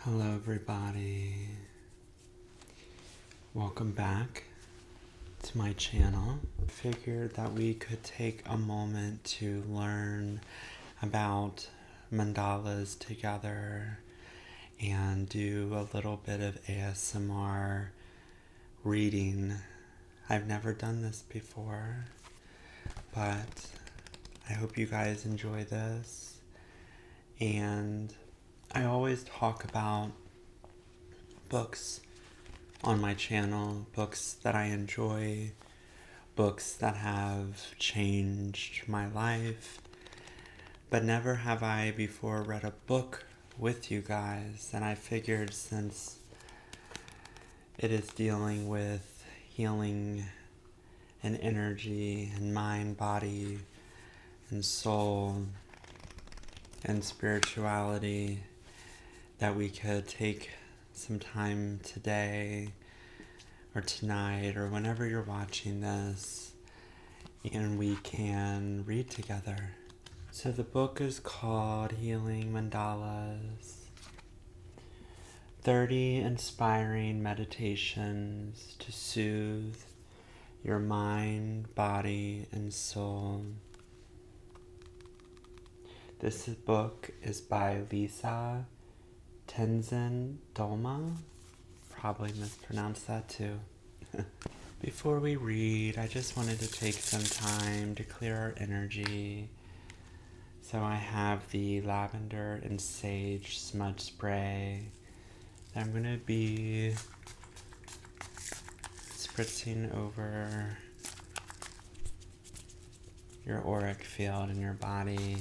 Hello everybody, welcome back to my channel. Figured that we could take a moment to learn about mandalas together and do a little bit of ASMR reading. I've never done this before, but I hope you guys enjoy this. And I always talk about books on my channel, books that I enjoy, books that have changed my life, but never have I before read a book with you guys. And I figured since it is dealing with healing and energy and mind, body, and soul and spirituality, that we could take some time today or tonight or whenever you're watching this and we can read together. So the book is called Healing Mandalas, 30 Inspiring Meditations to Soothe Your Mind, Body, and Soul. This book is by Lisa Tenzin Dolma. Probably mispronounced that too. Before we read, I just wanted to take some time to clear our energy. So I have the lavender and sage smudge spray that I'm going to be spritzing over your auric field in your body,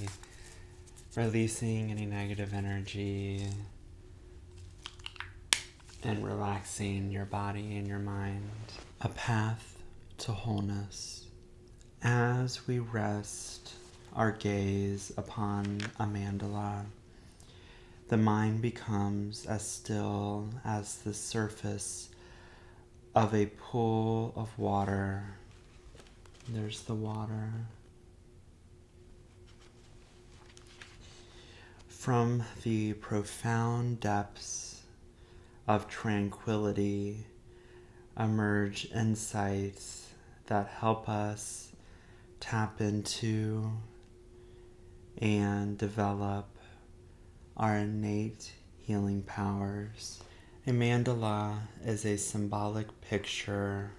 releasing any negative energy and relaxing your body and your mind. A path to wholeness. As we rest our gaze upon a mandala, the mind becomes as still as the surface of a pool of water. There's the water. From the profound depths of tranquility emerge insights that help us tap into and develop our innate healing powers. A mandala is a symbolic picture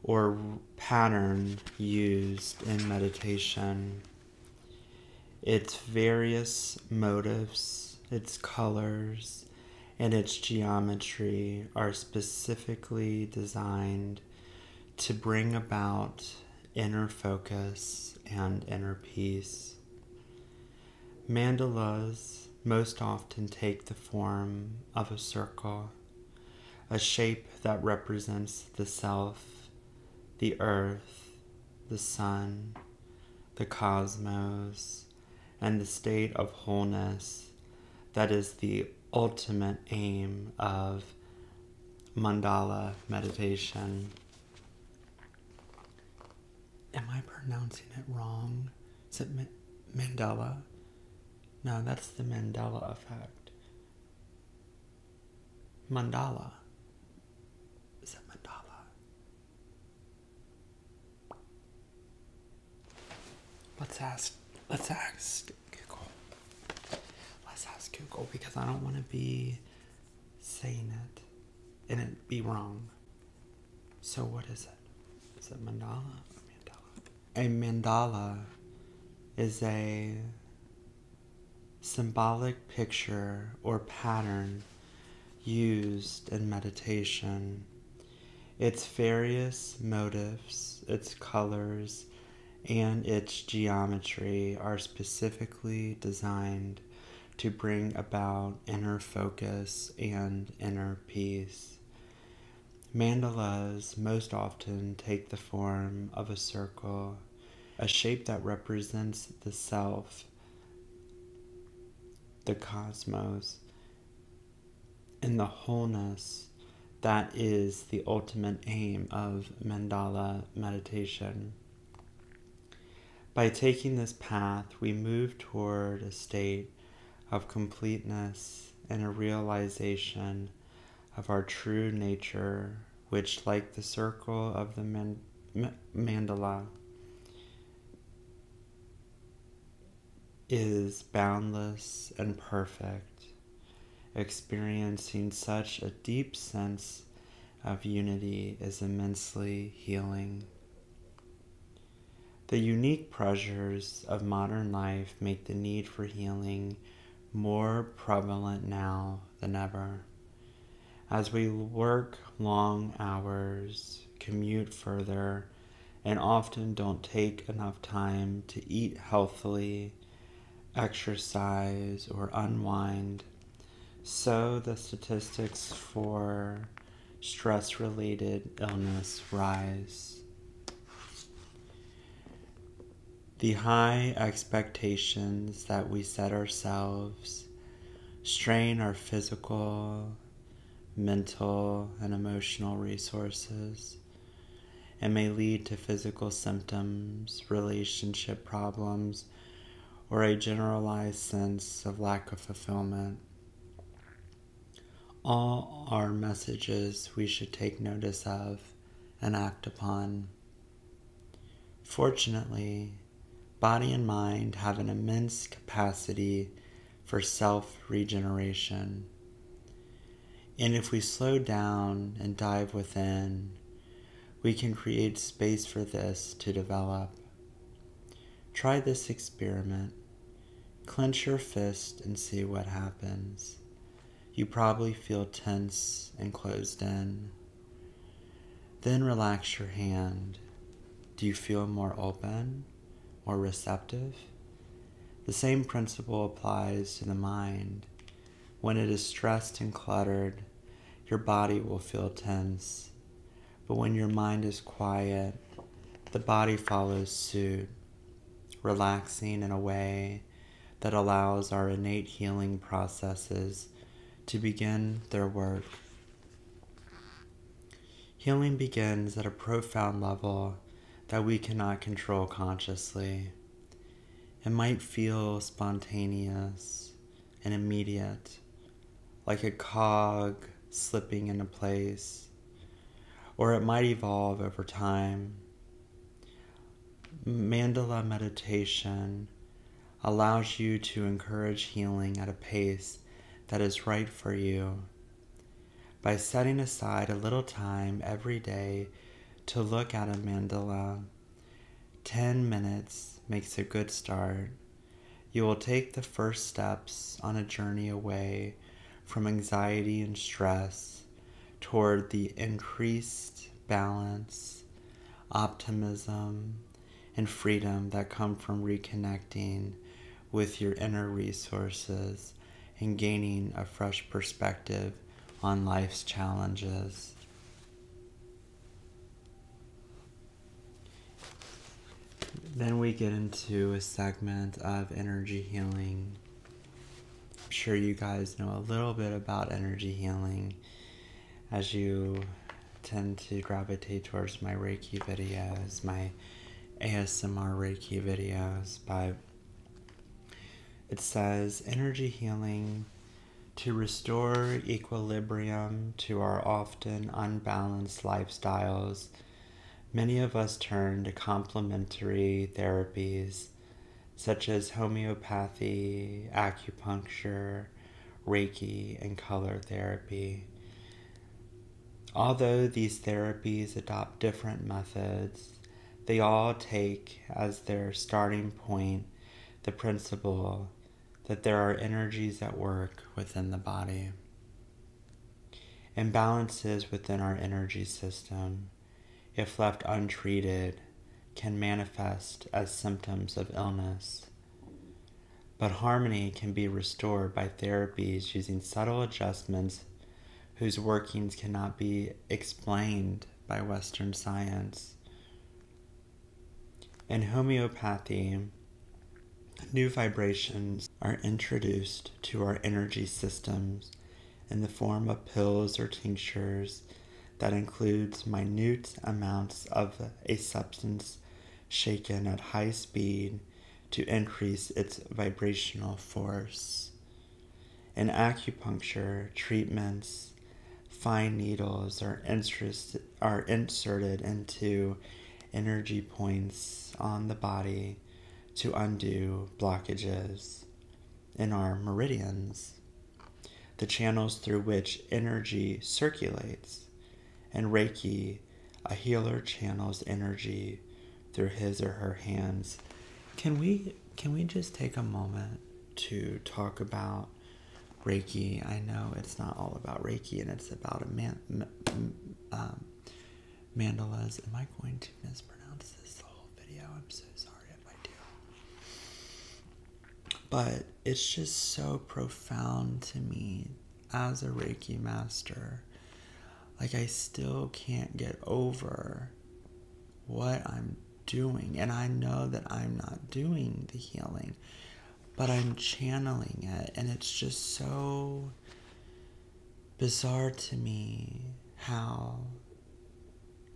or pattern used in meditation. Its various motifs, its colors, and its geometry are specifically designed to bring about inner focus and inner peace. Mandalas most often take the form of a circle, a shape that represents the self, the earth, the sun, the cosmos, and the state of wholeness that is the ultimate aim of mandala meditation. Am I pronouncing it wrong? Is it Mandela? No, that's the Mandela effect. Mandala. Is it mandala? Let's ask Google. Let's ask Google, because I don't want to be saying it and it be wrong. So what is it? Is it mandala or mandala? A mandala is a symbolic picture or pattern used in meditation. Its various motifs, its colors, and its geometry are specifically designed to bring about inner focus and inner peace. Mandalas most often take the form of a circle, a shape that represents the self, the cosmos, and the wholeness that is the ultimate aim of mandala meditation. By taking this path, we move toward a state of completeness and a realization of our true nature, which, like the circle of the mandala, is boundless and perfect. Experiencing such a deep sense of unity is immensely healing. The unique pressures of modern life make the need for healing more prevalent now than ever. As we work long hours, commute further, and often don't take enough time to eat healthily, exercise, or unwind, so the statistics for stress-related illness rise. The high expectations that we set ourselves strain our physical, mental, and emotional resources and may lead to physical symptoms, relationship problems, or a generalized sense of lack of fulfillment. All are messages we should take notice of and act upon. Fortunately, body and mind have an immense capacity for self-regeneration. And if we slow down and dive within, we can create space for this to develop. Try this experiment. Clench your fist and see what happens. You probably feel tense and closed in. Then relax your hand. Do you feel more open, more receptive? The same principle applies to the mind. When it is stressed and cluttered, your body will feel tense. But when your mind is quiet, the body follows suit, relaxing in a way that allows our innate healing processes to begin their work. Healing begins at a profound level that we cannot control consciously. It might feel spontaneous and immediate, like a cog slipping into place, or it might evolve over time. Mandala meditation allows you to encourage healing at a pace that is right for you. By setting aside a little time every day to look at a mandala, 10 minutes makes a good start. You will take the first steps on a journey away from anxiety and stress toward the increased balance, optimism, and freedom that come from reconnecting with your inner resources and gaining a fresh perspective on life's challenges. Then we get into a segment of energy healing. I'm sure you guys know a little bit about energy healing as you tend to gravitate towards my Reiki videos, my ASMR Reiki videos, but it says energy healing to restore equilibrium to our often unbalanced lifestyles. Many of us turn to complementary therapies such as homeopathy, acupuncture, Reiki, and color therapy. Although these therapies adopt different methods, they all take as their starting point the principle that there are energies at work within the body. Imbalances within our energy system, if left untreated, can manifest as symptoms of illness. But harmony can be restored by therapies using subtle adjustments whose workings cannot be explained by Western science. In homeopathy, new vibrations are introduced to our energy systems in the form of pills or tinctures that includes minute amounts of a substance shaken at high speed to increase its vibrational force. In acupuncture, treatments, fine needles are inserted into energy points on the body to undo blockages in our meridians, the channels through which energy circulates. In Reiki, a healer channels energy through his or her hands. Can we just take a moment to talk about Reiki? I know it's not all about Reiki, and it's about Mandalas. Am I going to mispronounce this the whole video? I'm so sorry if I do. But it's just so profound to me as a Reiki master. Like, I still can't get over what I'm doing. And I know that I'm not doing the healing, but I'm channeling it. And it's just so bizarre to me how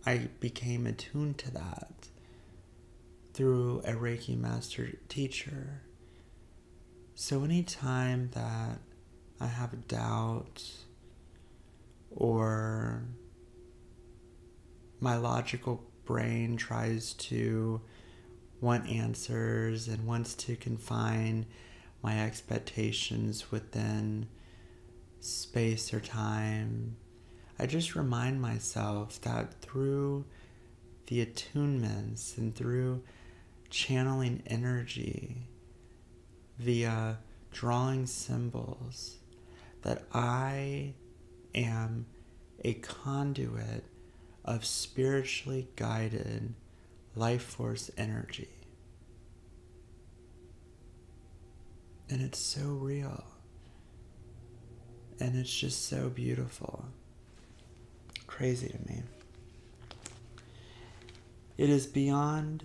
I became attuned to that through a Reiki master teacher. So anytime that I have a doubt, or my logical brain tries to want answers and wants to confine my expectations within space or time, I just remind myself that through the attunements and through channeling energy via drawing symbols, that I am a conduit of spiritually guided life force energy. And it's so real. And it's just so beautiful. Crazy to me. It is beyond...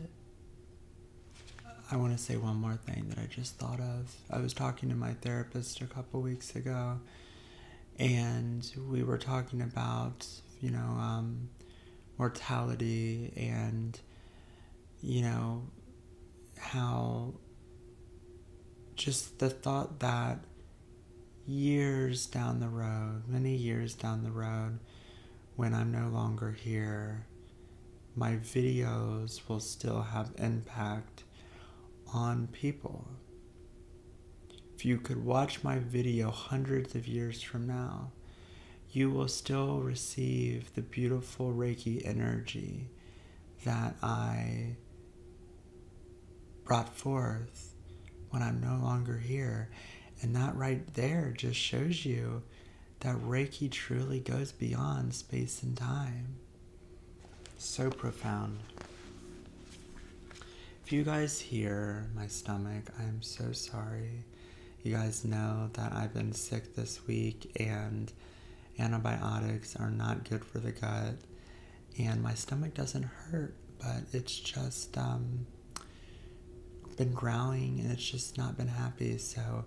I want to say one more thing that I just thought of. I was talking to my therapist a couple weeks ago, and we were talking about, mortality and, how just the thought that years down the road, many years down the road, when I'm no longer here, my videos will still have impact on people. If you could watch my video hundreds of years from now, you will still receive the beautiful Reiki energy that I brought forth when I'm no longer here. And that right there just shows you that Reiki truly goes beyond space and time. So profound. If you guys hear my stomach, I am so sorry. You guys know that I've been sick this week, and antibiotics are not good for the gut. And my stomach doesn't hurt, but it's just been growling, and it's just not been happy. So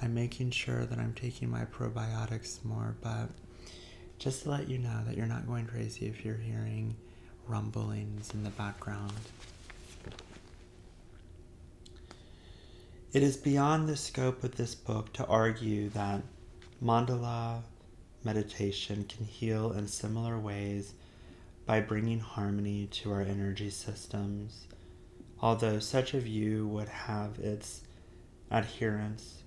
I'm making sure that I'm taking my probiotics more. But just to let you know that you're not going crazy if you're hearing rumblings in the background. It is beyond the scope of this book to argue that mandala meditation can heal in similar ways by bringing harmony to our energy systems, although such a view would have its adherents.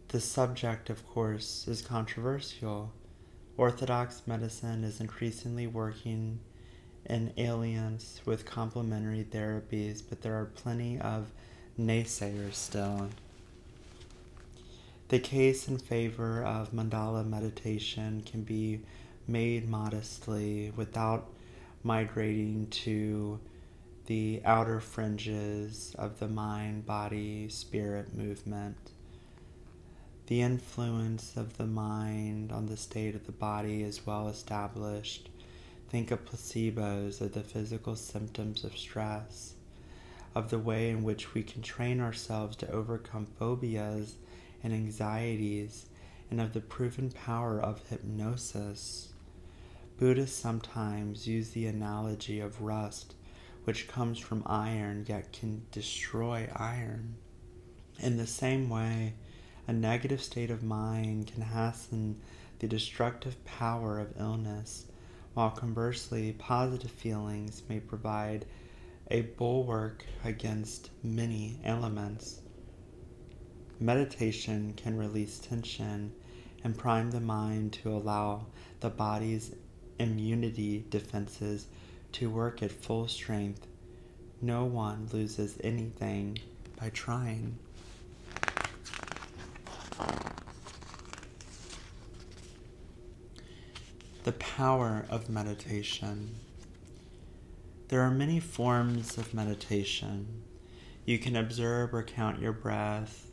The subject, of course, is controversial. Orthodox medicine is increasingly working in alliance with complementary therapies, but there are plenty of naysayers still. The case in favor of mandala meditation can be made modestly without migrating to the outer fringes of the mind-body-spirit movement. The influence of the mind on the state of the body is well established. Think of placebos, of the physical symptoms of stress, of the way in which we can train ourselves to overcome phobias and anxieties, and of the proven power of hypnosis. Buddhists sometimes use the analogy of rust, which comes from iron yet can destroy iron. In the same way, A negative state of mind can hasten the destructive power of illness, while conversely, positive feelings may provide a bulwark against many ailments. Meditation can release tension and prime the mind to allow the body's immunity defenses to work at full strength. No one loses anything by trying. The power of meditation. There are many forms of meditation. You can observe or count your breath,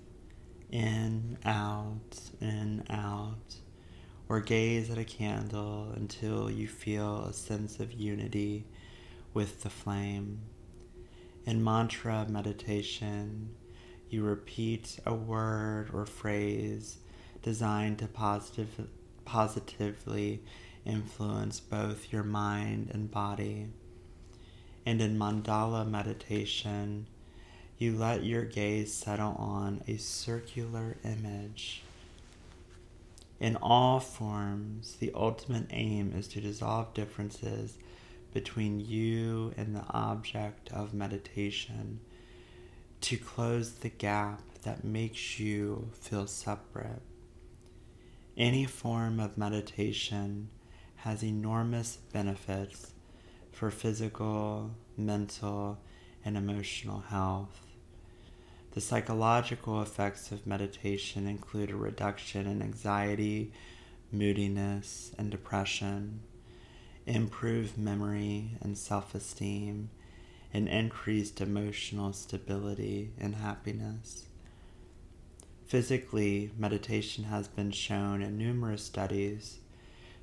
in, out, or gaze at a candle until you feel a sense of unity with the flame. In mantra meditation, you repeat a word or phrase designed to positively influence both your mind and body. And in mandala meditation, you let your gaze settle on a circular image. In all forms, the ultimate aim is to dissolve differences between you and the object of meditation, to close the gap that makes you feel separate. Any form of meditation has enormous benefits for physical, mental, and emotional health. The psychological effects of meditation include a reduction in anxiety, moodiness, and depression, improved memory and self-esteem, and increased emotional stability and happiness. Physically, meditation has been shown in numerous studies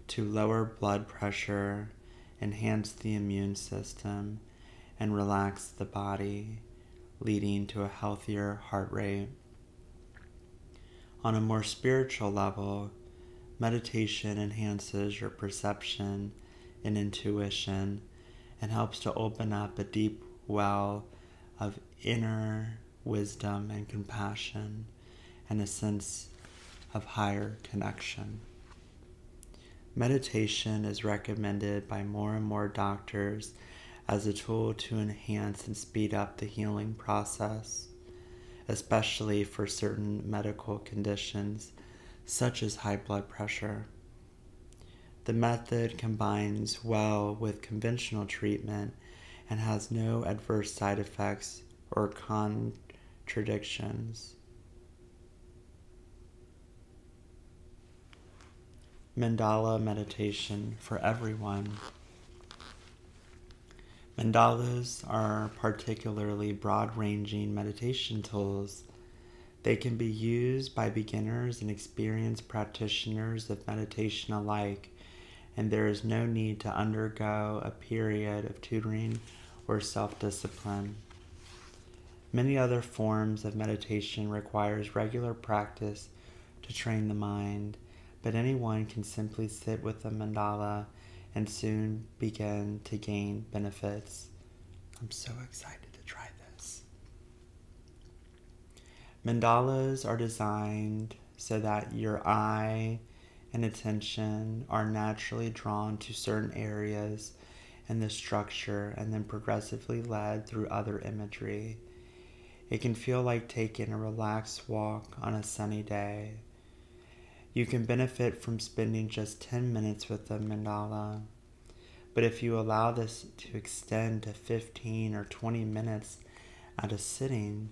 to lower blood pressure, enhance the immune system, and relax the body, leading to a healthier heart rate. On a more spiritual level, meditation enhances your perception and intuition and helps to open up a deep well of inner wisdom and compassion and a sense of higher connection. Meditation is recommended by more and more doctors as a tool to enhance and speed up the healing process, especially for certain medical conditions such as high blood pressure. The method combines well with conventional treatment and has no adverse side effects or contradictions. Mandala meditation for everyone. Mandalas are particularly broad-ranging meditation tools. They can be used by beginners and experienced practitioners of meditation alike, and there is no need to undergo a period of tutoring or self-discipline. Many other forms of meditation requires regular practice to train the mind, but anyone can simply sit with a mandala and soon begin to gain benefits. I'm so excited to try this. Mandalas are designed so that your eye and attention are naturally drawn to certain areas in the structure and then progressively led through other imagery. It can feel like taking a relaxed walk on a sunny day. You can benefit from spending just 10 minutes with a mandala, but if you allow this to extend to 15 or 20 minutes at a sitting,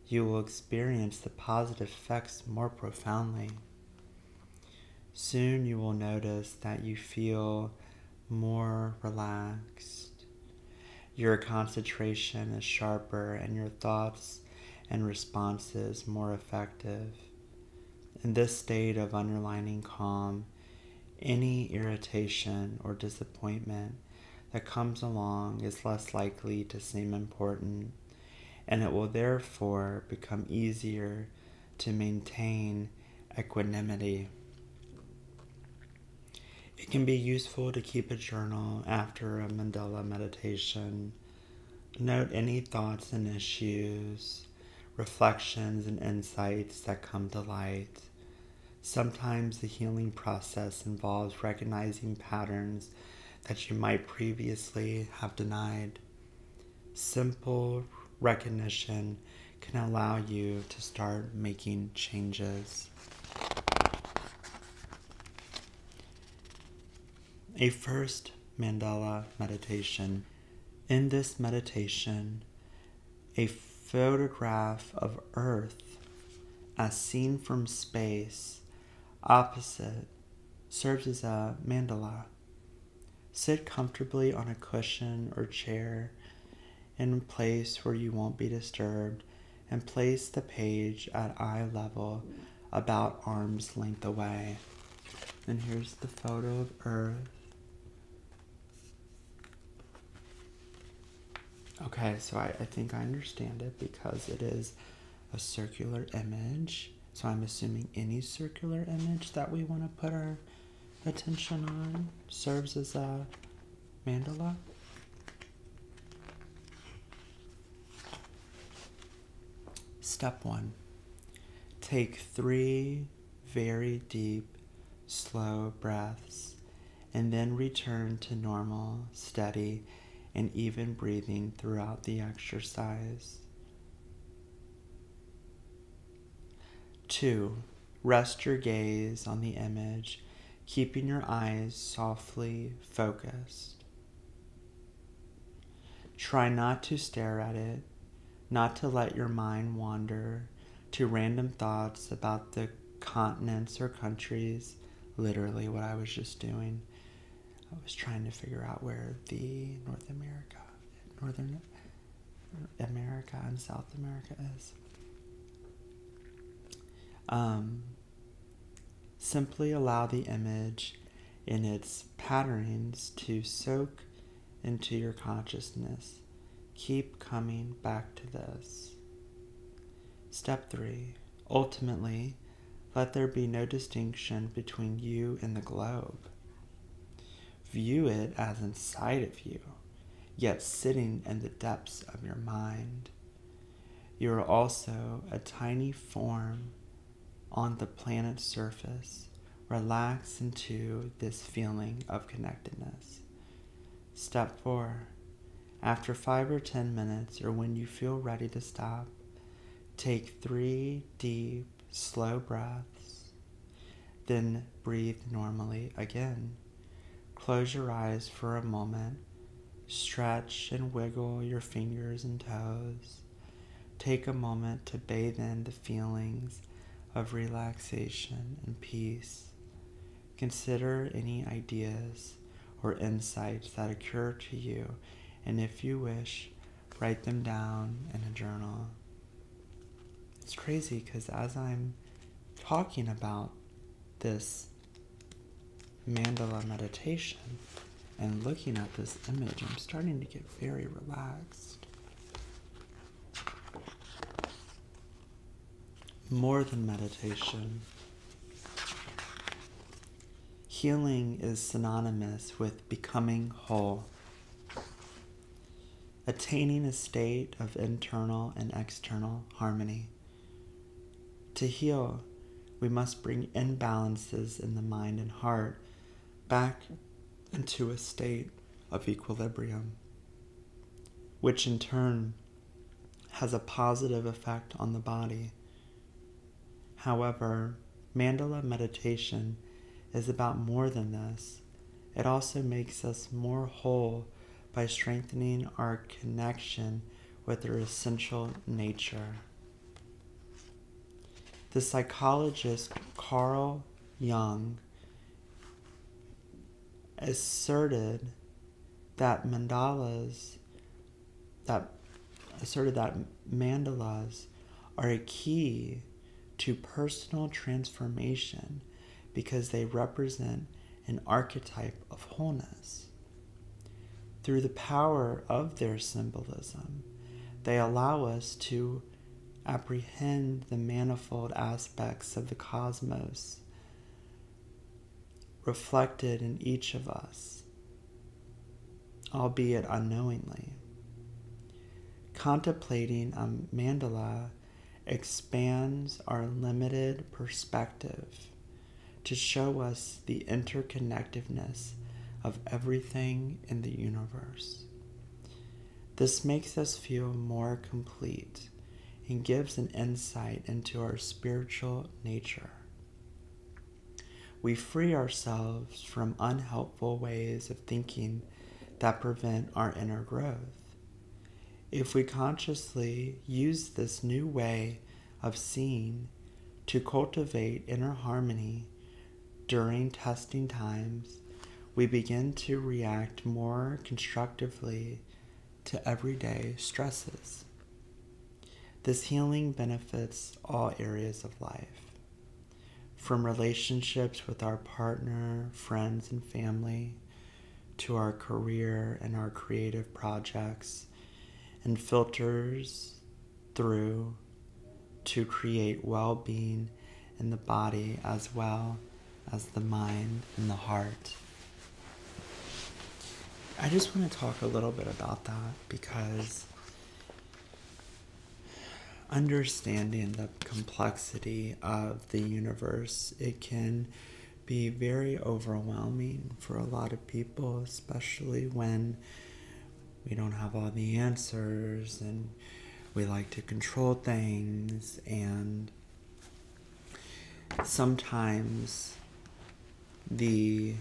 you will experience the positive effects more profoundly. Soon you will notice that you feel more relaxed. Your concentration is sharper and your thoughts and responses more effective. In this state of underlying calm, any irritation or disappointment that comes along is less likely to seem important, and it will therefore become easier to maintain equanimity. It can be useful to keep a journal after a mandala meditation. Note any thoughts and issues. reflections and insights that come to light. Sometimes the healing process involves recognizing patterns that you might previously have denied. Simple recognition can allow you to start making changes. A first mandala meditation. In this meditation, a photograph of Earth as seen from space opposite serves as a mandala. Sit comfortably on a cushion or chair in a place where you won't be disturbed, and place the page at eye level about arm's length away. And here's the photo of Earth. Okay, so I think I understand it because it is a circular image. So I'm assuming any circular image that we want to put our attention on serves as a mandala. Step 1. Take 3 very deep, slow breaths, and then return to normal, steady, and even breathing throughout the exercise. 2. Rest your gaze on the image, keeping your eyes softly focused. Try not to stare at it, not to let your mind wander to random thoughts about the continents or countries, literally what I was just doing. I was trying to figure out where the Northern America and South America is. Simply allow the image in its patterns to soak into your consciousness. Keep coming back to this. Step 3. Ultimately, let there be no distinction between you and the globe. View it as inside of you, yet sitting in the depths of your mind. You are also a tiny form on the planet's surface. Relax into this feeling of connectedness. Step 4. After 5 or 10 minutes, or when you feel ready to stop, take 3 deep, slow breaths. Then breathe normally again. Close your eyes for a moment. Stretch and wiggle your fingers and toes. Take a moment to bathe in the feelings of relaxation and peace. Consider any ideas or insights that occur to you, and if you wish, write them down in a journal. It's crazy because as I'm talking about this mandala meditation and looking at this image, I'm starting to get very relaxed. More than meditation. Healing is synonymous with becoming whole, attaining a state of internal and external harmony. To heal, we must bring imbalances in the mind and heart back into a state of equilibrium, which in turn has a positive effect on the body. However, mandala meditation is about more than this. It also makes us more whole by strengthening our connection with their essential nature. The psychologist Carl Jung asserted that mandalas are a key to personal transformation because they represent an archetype of wholeness. Through the power of their symbolism, they allow us to apprehend the manifold aspects of the cosmos reflected in each of us, albeit unknowingly. Contemplating a mandala expands our limited perspective to show us the interconnectedness of everything in the universe. This makes us feel more complete and gives an insight into our spiritual nature. We free ourselves from unhelpful ways of thinking that prevent our inner growth. If we consciously use this new way of seeing to cultivate inner harmony during testing times, we begin to react more constructively to everyday stresses. This healing benefits all areas of life, from relationships with our partner, friends, and family, to our career and our creative projects, and filters through to create well-being in the body as well as the mind and the heart. I just want to talk a little bit about that because understanding the complexity of the universe, it can be very overwhelming for a lot of people, especially when we don't have all the answers and we like to control things, and sometimes the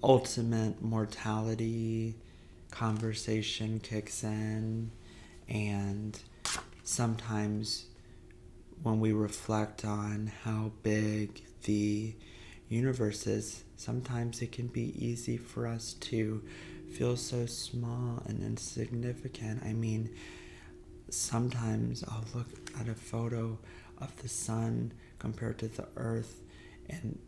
ultimate mortality conversation kicks in, and sometimes when we reflect on how big the universe is, sometimes it can be easy for us to feel so small and insignificant. I mean, sometimes I'll look at a photo of the sun compared to the earth, and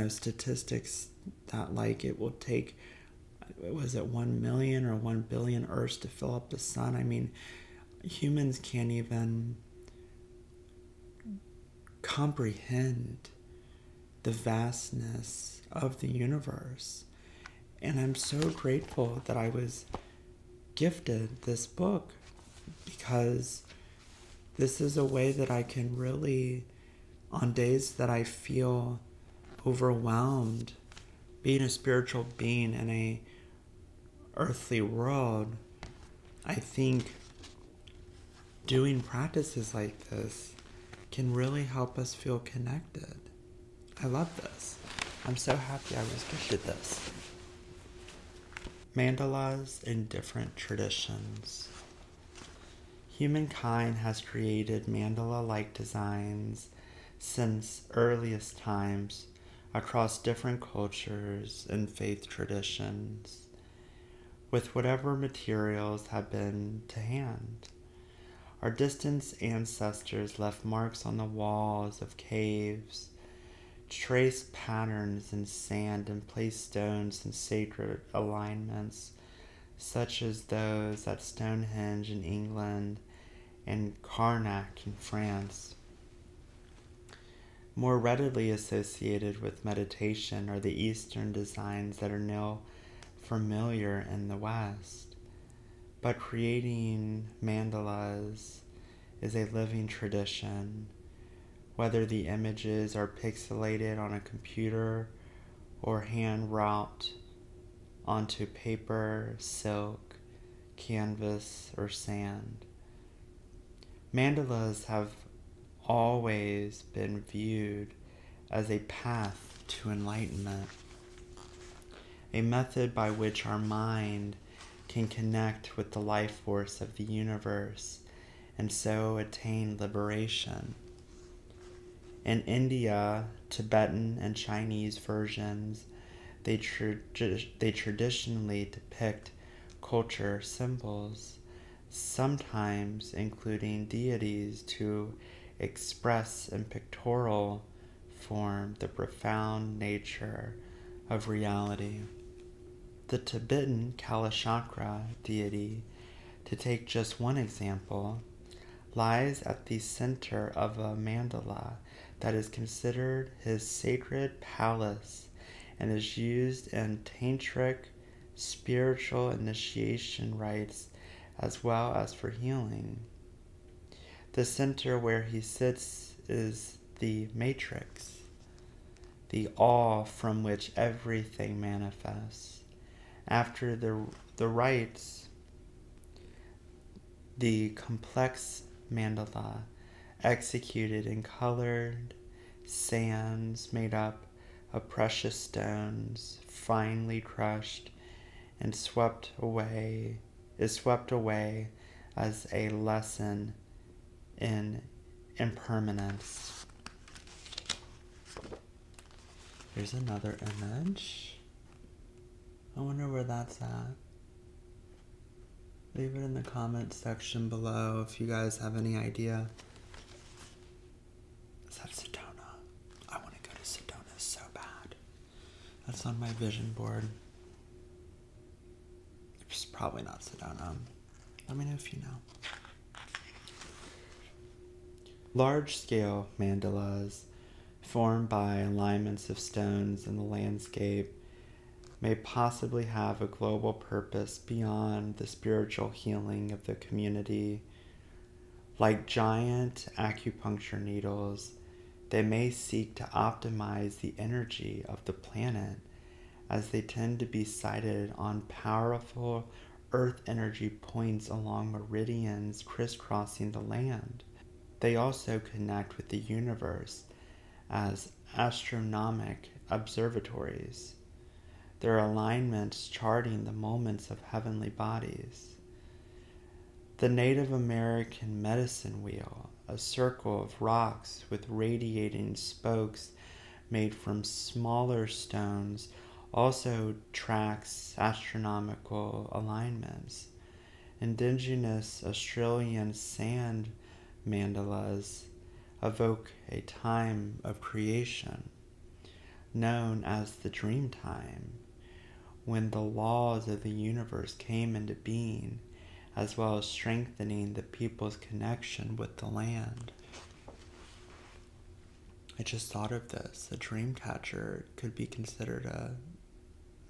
statistics that like it will take, was it 1 million or 1 billion earths to fill up the sun? I mean, humans can't even comprehend the vastness of the universe. And I'm so grateful that I was gifted this book, because this is a way that I can really, on days that I feel overwhelmed, being a spiritual being in a earthly world, I think doing practices like this can really help us feel connected. I love this. I'm so happy I was gifted this. Mandalas in different traditions. Humankind has created mandala-like designs since earliest times across different cultures and faith traditions, with whatever materials have been to hand. Our distant ancestors left marks on the walls of caves, traced patterns in sand, and placed stones in sacred alignments, such as those at Stonehenge in England and Karnak in France. More readily associated with meditation are the Eastern designs that are now familiar in the West. But creating mandalas is a living tradition, whether the images are pixelated on a computer or hand wrought onto paper, silk, canvas, or sand. Mandalas have always been viewed as a path to enlightenment, a method by which our mind can connect with the life force of the universe and so attain liberation. In India, Tibetan, and Chinese versions, they traditionally depict culture symbols, sometimes including deities, to express in pictorial form the profound nature of reality. The Tibetan Kalachakra deity, to take just one example, lies at the center of a mandala that is considered his sacred palace and is used in tantric spiritual initiation rites as well as for healing. The center where he sits is the matrix, the all from which everything manifests. After the rites, the complex mandala, executed in colored sands made up of precious stones, finely crushed and is swept away as a lesson in impermanence. Here's another image. I wonder where that's at. Leave it in the comments section below if you guys have any idea. Is that Sedona? I want to go to Sedona so bad. That's on my vision board. It's probably not Sedona. Let me know if you know. Large-scale mandalas formed by alignments of stones in the landscape may possibly have a global purpose beyond the spiritual healing of the community. Like giant acupuncture needles, they may seek to optimize the energy of the planet, as they tend to be sited on powerful earth energy points along meridians crisscrossing the land. They also connect with the universe as astronomic observatories, their alignments charting the moments of heavenly bodies. The Native American medicine wheel, a circle of rocks with radiating spokes made from smaller stones, also tracks astronomical alignments. Indigenous Australian sand mandalas evoke a time of creation, known as the dream time, when the laws of the universe came into being, as well as strengthening the people's connection with the land. I just thought of this. A dream catcher could be considered a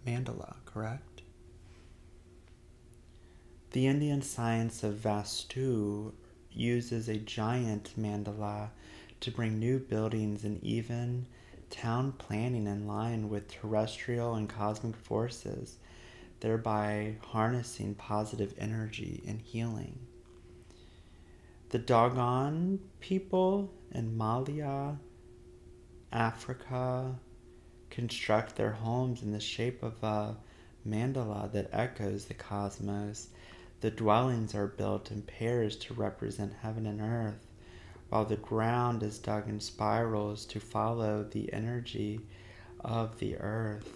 mandala, correct? The Indian science of Vastu uses a giant mandala to bring new buildings and even town planning in line with terrestrial and cosmic forces, thereby harnessing positive energy and healing. The Dogon people in Malaya, Africa, construct their homes in the shape of a mandala that echoes the cosmos. The dwellings are built in pairs to represent heaven and earth, while the ground is dug in spirals to follow the energy of the earth.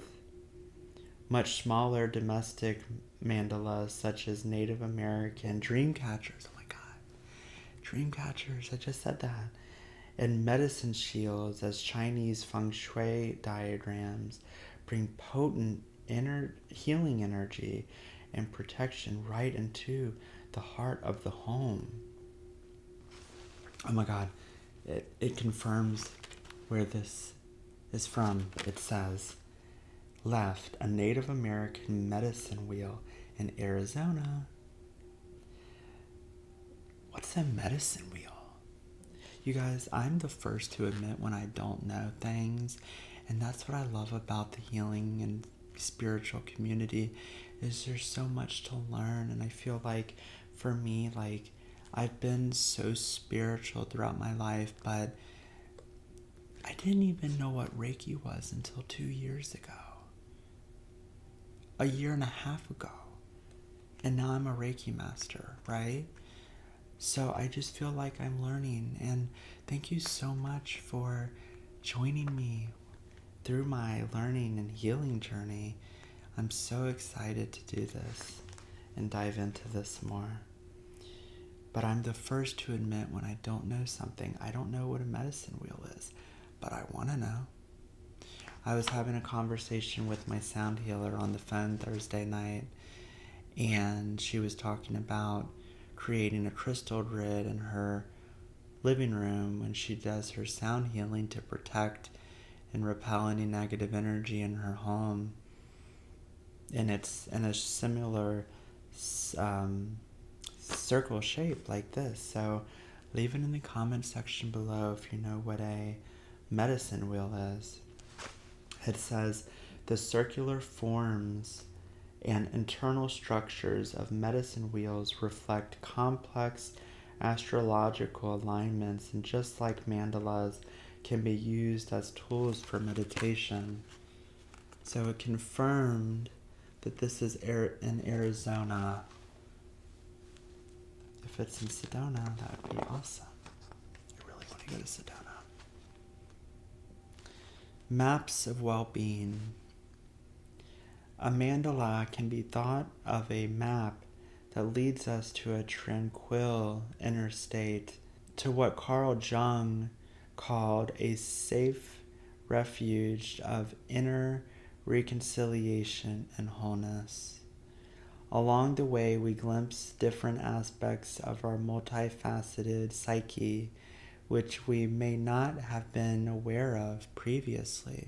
Much smaller domestic mandalas, such as Native American dream catchers, oh my god, dream catchers, I just said that, and medicine shields as Chinese feng shui diagrams, bring potent healing energy and protection right into the heart of the home. Oh my god, it confirms where this is from. It says, left a Native American medicine wheel in Arizona. What's a medicine wheel? You guys, I'm the first to admit when I don't know things, and that's what I love about the healing and spiritual community, is there's so much to learn. And I feel like for me, like, I've been so spiritual throughout my life, but I didn't even know what Reiki was until 2 years ago. A year and a half ago. And now I'm a Reiki master, right? So I just feel like I'm learning. And thank you so much for joining me through my learning and healing journey. I'm so excited to do this and dive into this more. But I'm the first to admit when I don't know something. I don't know what a medicine wheel is, but I want to know. I was having a conversation with my sound healer on the phone Thursday night, and she was talking about creating a crystal grid in her living room when she does her sound healing to protect and repel any negative energy in her home. And it's in a similar circle shape like this. So leave it in the comment section below if you know what a medicine wheel is. It says the circular forms and internal structures of medicine wheels reflect complex astrological alignments, and just like mandalas, can be used as tools for meditation. So it confirmed that this is in Arizona. If it's in Sedona, that would be awesome. I really want to go to Sedona. Maps of well-being. A mandala can be thought of a map that leads us to a tranquil inner state, to what Carl Jung called a safe refuge of inner reconciliation and wholeness. Along the way, we glimpse different aspects of our multifaceted psyche, which we may not have been aware of previously.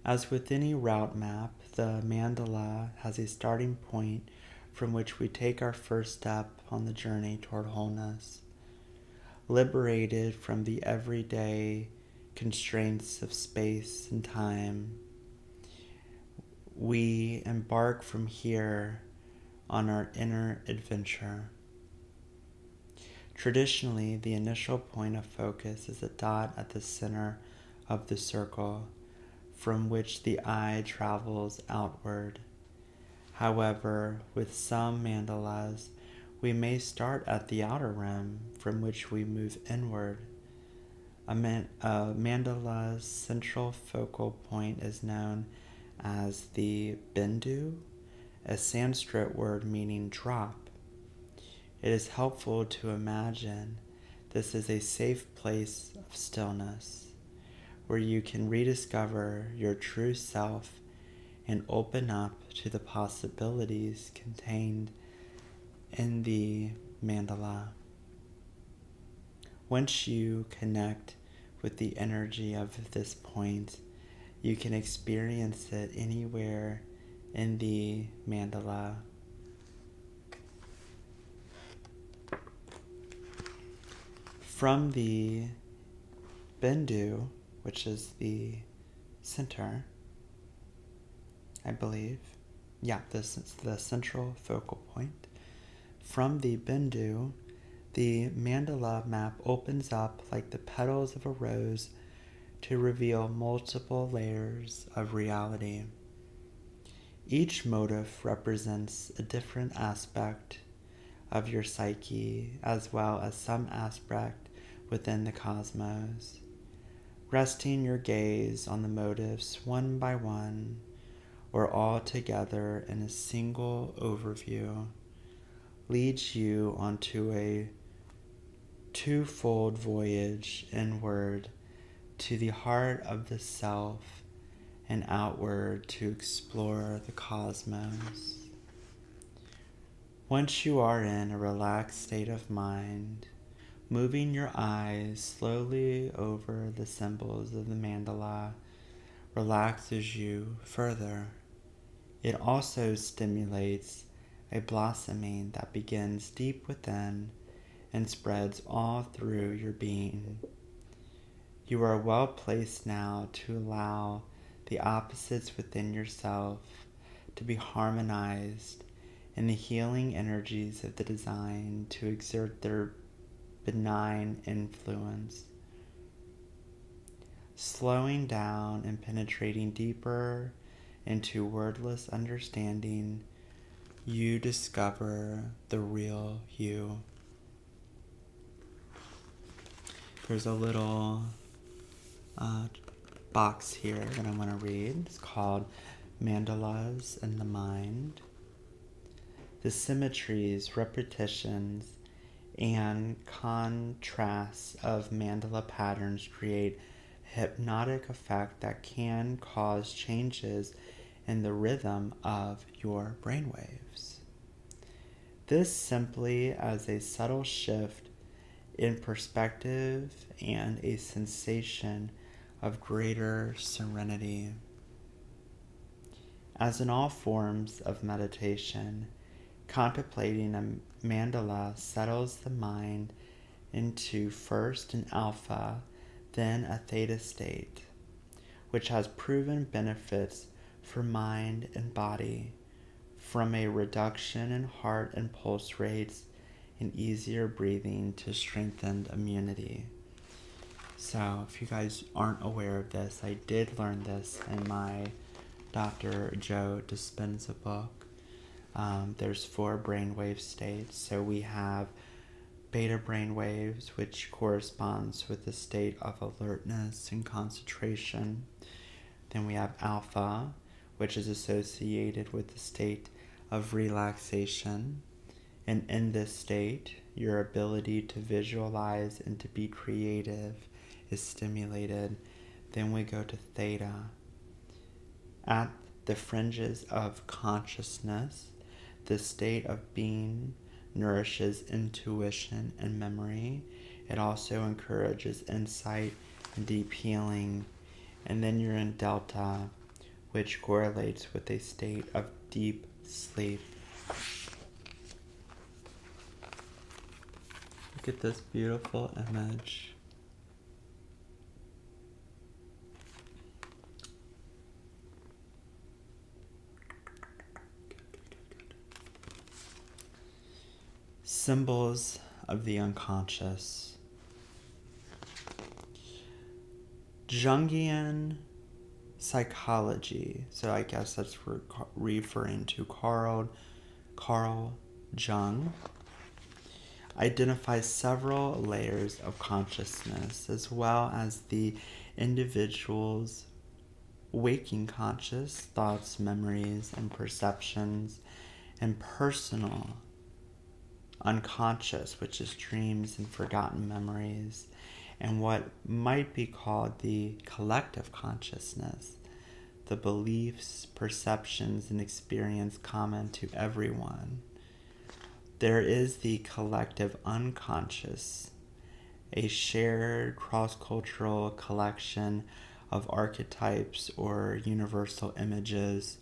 As with any route map, the mandala has a starting point from which we take our first step on the journey toward wholeness. Liberated from the everyday constraints of space and time, we embark from here on our inner adventure. Traditionally, the initial point of focus is a dot at the center of the circle, from which the eye travels outward. However, with some mandalas, we may start at the outer rim, from which we move inward. A mandala's central focal point is known as the bindu, a Sanskrit word meaning drop. It is helpful to imagine this is a safe place of stillness, where you can rediscover your true self and open up to the possibilities contained in the mandala. Once you connect with the energy of this point, you can experience it anywhere in the mandala. From the bindu, which is the center, I believe. Yeah, this is the central focal point. From the bindu, the mandala map opens up like the petals of a rose to reveal multiple layers of reality. Each motif represents a different aspect of your psyche, as well as some aspect within the cosmos. Resting your gaze on the motifs one by one, or all together in a single overview, leads you onto a twofold voyage inward to the heart of the self and outward to explore the cosmos. Once you are in a relaxed state of mind, moving your eyes slowly over the symbols of the mandala relaxes you further. It also stimulates a blossoming that begins deep within and spreads all through your being. You are well placed now to allow the opposites within yourself to be harmonized and the healing energies of the design to exert their benign influence. Slowing down and penetrating deeper into wordless understanding, you discover the real you. There's a little box here that I want to read. It's called Mandalas in the Mind. The symmetries, repetitions, and contrasts of mandala patterns create a hypnotic effect that can cause changes in the rhythm of your brainwaves. This simply as a subtle shift in perspective and a sensation of greater serenity. As in all forms of meditation, Contemplating a mandala settles the mind into first an alpha, then a theta state, which has proven benefits for mind and body, from a reduction in heart and pulse rates and easier breathing to strengthened immunity. So if you guys aren't aware of this, I did learn this in my Dr. Joe Dispenza book. There's 4 brainwave states. So we have beta brainwaves, which corresponds with the state of alertness and concentration. Then we have alpha, which is associated with the state of relaxation. And in this state, your ability to visualize and to be creative is stimulated. Then we go to theta. At the fringes of consciousness, the state of being nourishes intuition and memory. It also encourages insight and deep healing. And then you're in delta, which correlates with a state of deep sleep. Look at this beautiful image. Symbols of the unconscious. Jungian psychology, so I guess that's referring to Carl Jung, identifies several layers of consciousness, as well as the individual's waking conscious thoughts, memories, and perceptions, and personal unconscious, which is dreams and forgotten memories, and what might be called the collective consciousness, the beliefs, perceptions, and experience common to everyone. There is the collective unconscious, a shared cross-cultural collection of archetypes or universal images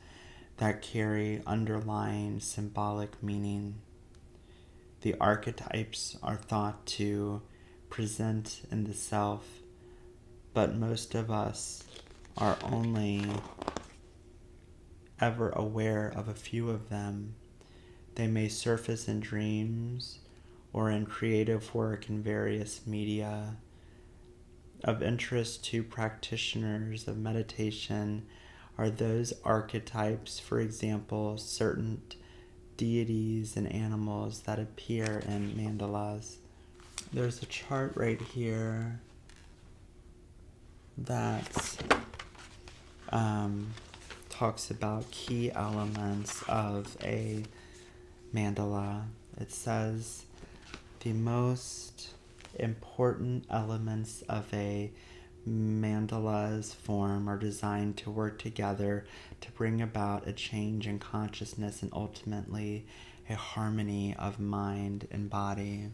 that carry underlying symbolic meaning. The archetypes are thought to present in the self, but most of us are only ever aware of a few of them. They may surface in dreams or in creative work in various media. Of interest to practitioners of meditation are those archetypes, for example, certain deities and animals that appear in mandalas. There's a chart right here that talks about key elements of a mandala. It says the most important elements of a mandala's form are designed to work together to bring about a change in consciousness and ultimately a harmony of mind and body.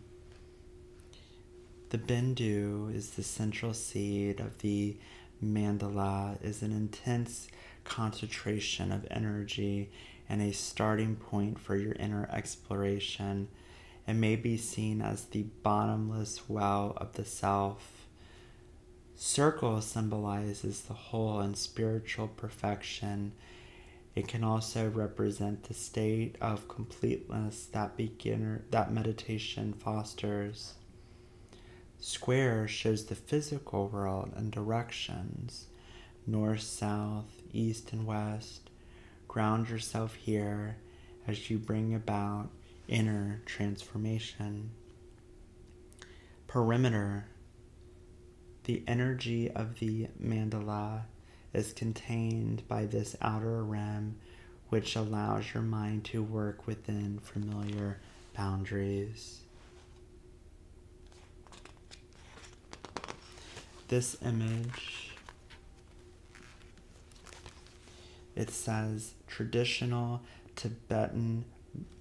The bindu is the central seed of the mandala, is an intense concentration of energy and a starting point for your inner exploration. It may be seen as the bottomless well of the self. Circle symbolizes the whole and spiritual perfection. It can also represent the state of completeness that meditation fosters. Square shows the physical world and directions, north, south, east, and west. Ground yourself here as you bring about inner transformation. Perimeter. The energy of the mandala is contained by this outer rim, which allows your mind to work within familiar boundaries. This image, it says, traditional Tibetan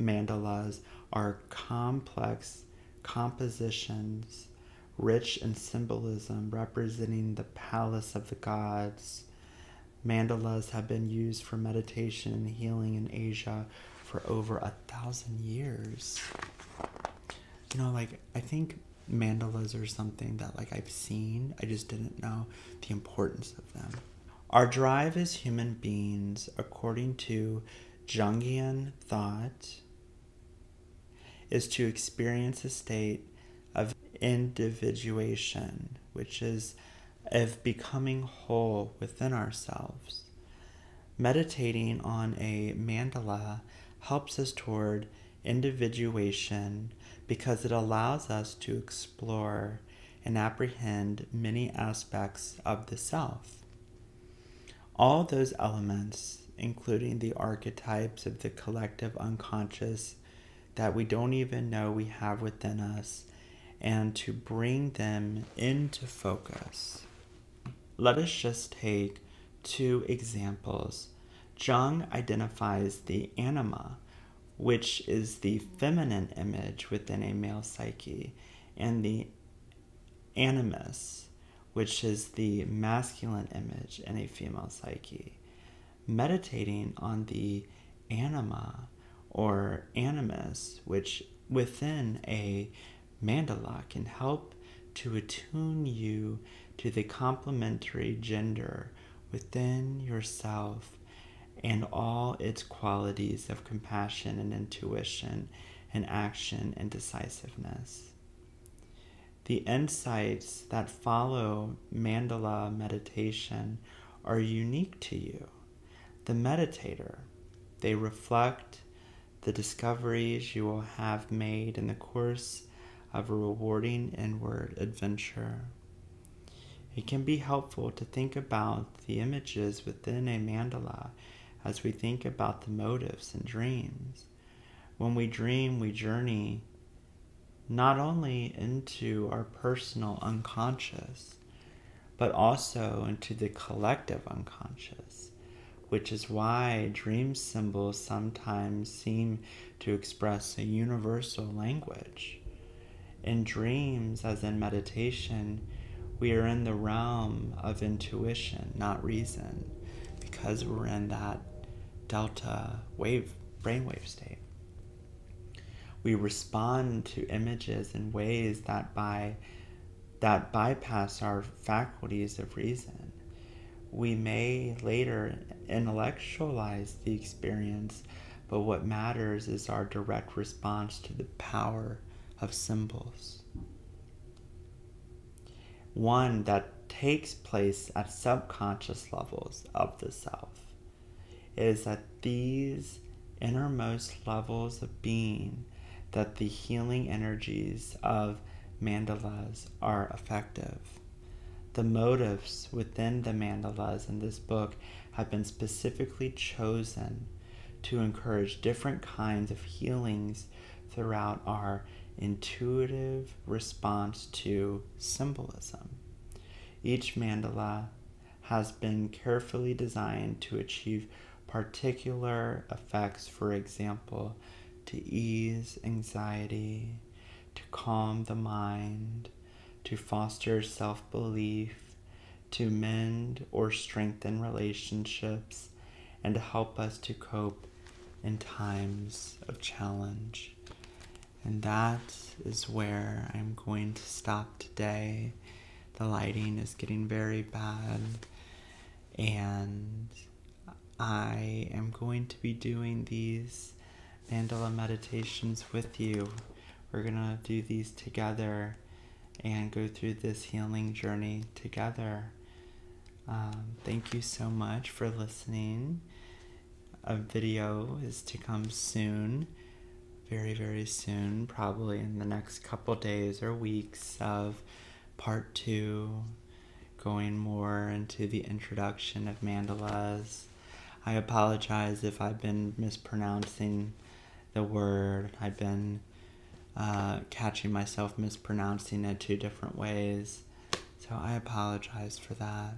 mandalas are complex compositions rich in symbolism representing the palace of the gods. Mandalas have been used for meditation and healing in Asia for over 1,000 years. You know, like, I think mandalas are something that, like, I've seen. I just didn't know the importance of them. Our drive as human beings, according to Jungian thought, is to experience a state of individuation, which is of becoming whole within ourselves. Meditating on a mandala helps us toward individuation because it allows us to explore and apprehend many aspects of the self. All those elements, including the archetypes of the collective unconscious that we don't even know we have within us, and to bring them into focus. Let us just take 2 examples. Jung identifies the anima, which is the feminine image within a male psyche, and the animus, which is the masculine image in a female psyche. Meditating on the anima or animus, which within a mandala can help to attune you to the complementary gender within yourself and all its qualities of compassion and intuition and action and decisiveness. The insights that follow mandala meditation are unique to you, the meditator. They reflect the discoveries you will have made in the course of a rewarding inward adventure. It can be helpful to think about the images within a mandala as we think about the motives and dreams. When we dream, we journey not only into our personal unconscious, but also into the collective unconscious, which is why dream symbols sometimes seem to express a universal language. In dreams, as in meditation, we are in the realm of intuition, not reason, because we're in that delta brainwave state. We respond to images in ways that bypass our faculties of reason. We may later intellectualize the experience, but what matters is our direct response to the power of symbols. One that takes place at subconscious levels of the self is at these innermost levels of being that the healing energies of mandalas are effective. The motives within the mandalas in this book have been specifically chosen to encourage different kinds of healings throughout our intuitive response to symbolism. Each mandala has been carefully designed to achieve particular effects, for example, to ease anxiety, to calm the mind, to foster self-belief, to mend or strengthen relationships, and to help us to cope in times of challenge. And that is where I'm going to stop today. The lighting is getting very bad, and I am going to be doing these mandala meditations with you. We're gonna do these together and go through this healing journey together. Thank you so much for listening. A video is to come soon, very, very soon, probably in the next couple days or weeks, of part 2, going more into the introduction of mandalas. I apologize if I've been mispronouncing the word. I've been catching myself mispronouncing it 2 different ways, so I apologize for that.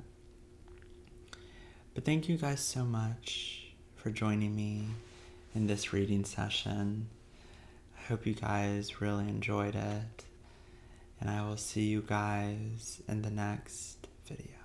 But thank you guys so much for joining me in this reading session. I hope you guys really enjoyed it, and I will see you guys in the next video.